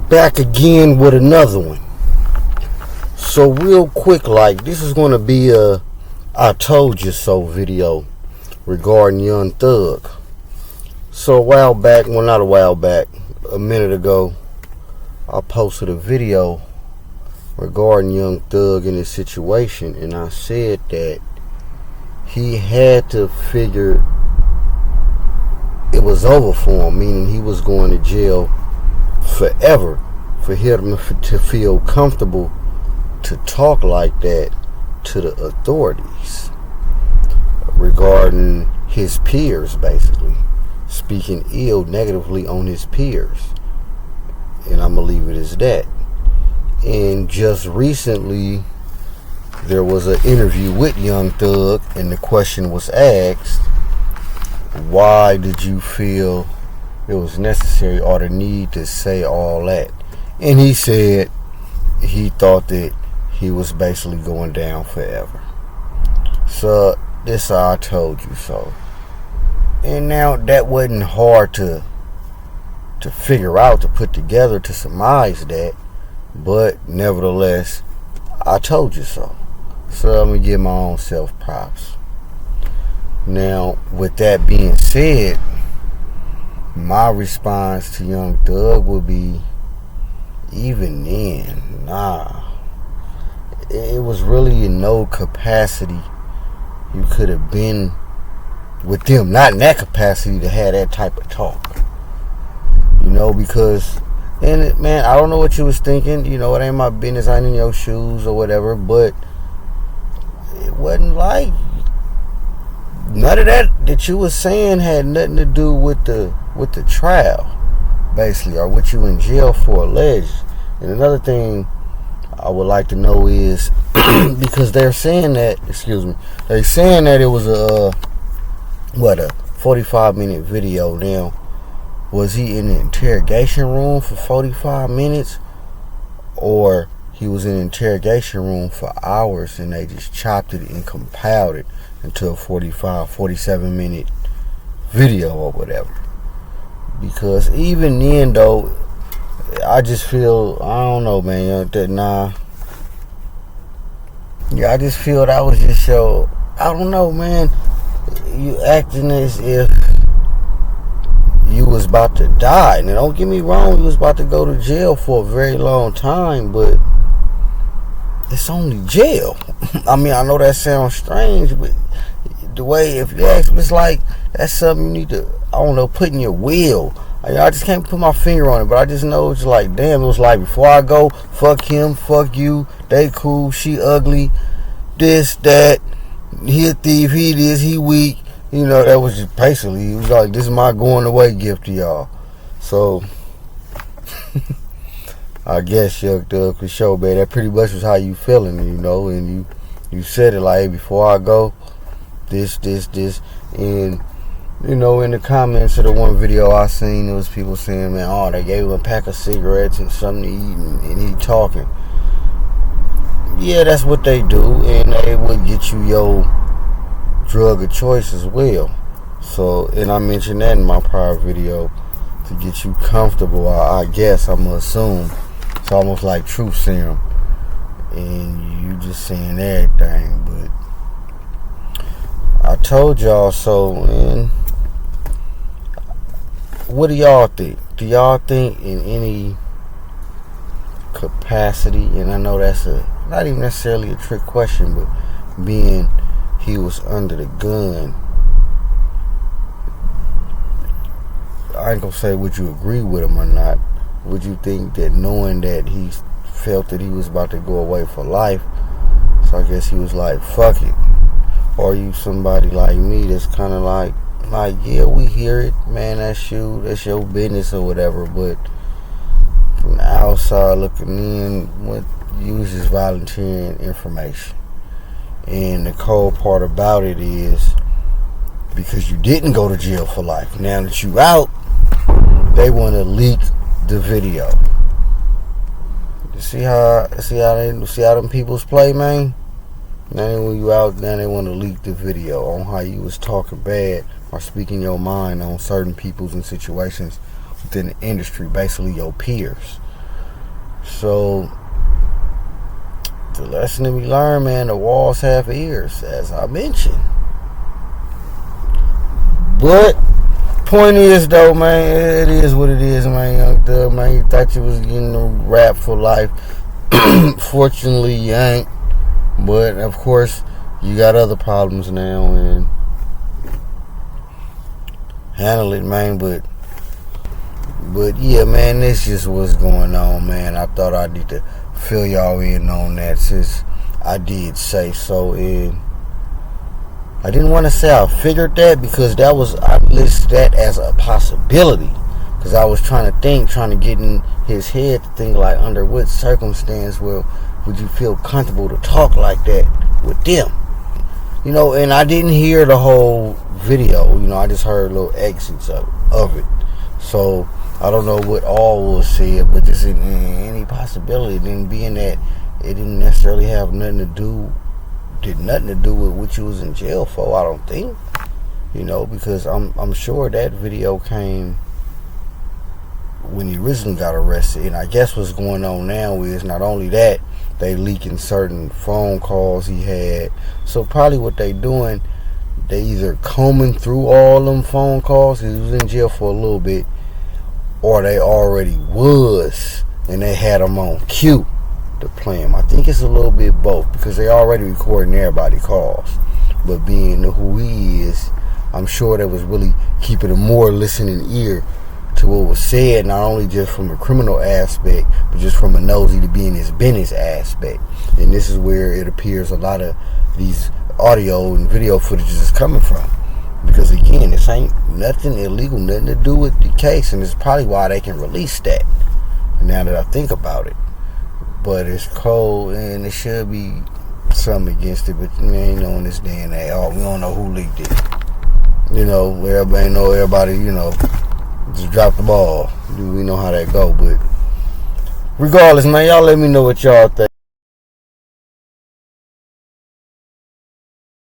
Back again with another one. So real quick, like, this is going to be a I told you so video regarding Young Thug. So a while back, well, not a while back, a minute ago, I posted a video regarding Young Thug and his situation, and I said that he had to figure it was over for him, meaning he was going to jail forever, for him to feel comfortable to talk like that to the authorities regarding his peers, basically speaking ill negatively on his peers. And I'm gonna leave it as that. And just recently there was an interview with Young Thug, and the question was asked, why did you feel it was necessary or the need to say all that? And he said he thought that he was basically going down forever. So this I told you so. And now that wasn't hard to figure out, to put together, to surmise that, but nevertheless, I told you so. So I'm gonna give my own self props. Now, with that being said, my response to Young Thug would be, even then, nah. It was really in no capacity you could have been with them, not in that capacity to have that type of talk. You know, because, and man, I don't know what you was thinking. You know, it ain't my business. I ain't in your shoes or whatever. But it wasn't like none of that you was saying had nothing to do with the trial, basically, or what you in jail for alleged. And another thing I would like to know is, because they're saying that, they're saying that it was a 45-minute video. Now, was he in the interrogation room for 45 minutes, or he was in the interrogation room for hours and they just chopped it and compiled it into a 47-minute video or whatever? Because even then, though, I just feel, I don't know, man, I just feel that was just so, I don't know, man, you acting as if you was about to die. Now, don't get me wrong, you was about to go to jail for a very long time, but it's only jail. I mean, I know that sounds strange, but the way, if you ask me, it's like, that's something you need to, I don't know, put in your will. I just can't put my finger on it, but I just know it's like, damn, it was like, before I go, fuck him, fuck you, they cool, she ugly, this, that, he a thief, he this, he weak. You know, that was just basically, it was like, this is my going away gift to y'all. So, I guess Young Thug for sure, man, that pretty much was how you feeling, you know, and you said it like, hey, before I go, this, and you know, in the comments of the one video I seen, there was people saying, man, oh, they gave him a pack of cigarettes and something to eat, and he talking. Yeah, that's what they do, and they would get you your drug of choice as well. So, and I mentioned that in my prior video, to get you comfortable, I guess, I'm gonna assume. It's almost like truth serum, and you just saying everything, but I told y'all so. And what do y'all think? Do y'all think in any capacity, and I know that's not even necessarily a trick question, but being he was under the gun, I ain't gonna say would you agree with him or not. Would you think that, knowing that he felt that he was about to go away for life, so I guess he was like, fuck it? Or are you somebody like me that's kind of like, yeah, we hear it, man, that's you, that's your business or whatever, but from the outside looking in, what uses volunteering information? And the cold part about it is, because you didn't go to jail for life, now that you out, they want to leak the video. You see how them people's play, man? Now when you out, now they want to leak the video on how you was talking bad or speaking your mind on certain peoples and situations within the industry, basically your peers. So the lesson that we learned, man, the walls have ears, as I mentioned. But point is, though, man, it is what it is, man. Young Thug, man, you thought you was getting a rap for life. Fortunately, you ain't. But of course, you got other problems now, and handle it, man. But yeah, man, this just what's going on, man. I thought I need to fill y'all in on that, since I did say so. And I didn't want to say I figured that, because I listed that as a possibility, because I was trying to get in his head to think, like, under what circumstance would you feel comfortable to talk like that with them? And I didn't hear the whole video. I just heard little exits of it. So I don't know what all was said, but just in any possibility, then being that it didn't necessarily have nothing to do with what you was in jail for, I don't think. Because I'm sure that video came when he originally got arrested. And I guess what's going on now is not only that, they leaking certain phone calls he had. So probably what they doing, they either combing through all them phone calls, he was in jail for a little bit, or they already was and they had him on cue to play him. I think it's a little bit both, because they already recording everybody's calls. But being who he is, I'm sure they was really keeping a more listening ear to what was said, not only just from a criminal aspect, but just from a nosy to be in his business aspect. And this is where it appears a lot of these audio and video footages is coming from. Because again, this ain't nothing illegal, nothing to do with the case, and it's probably why they can release that, now that I think about it. But it's cold, and it should be something against it, but man, in this day and age, we don't know who leaked it. Everybody, just drop the ball. We know how that go, but regardless, man, y'all let me know what y'all think.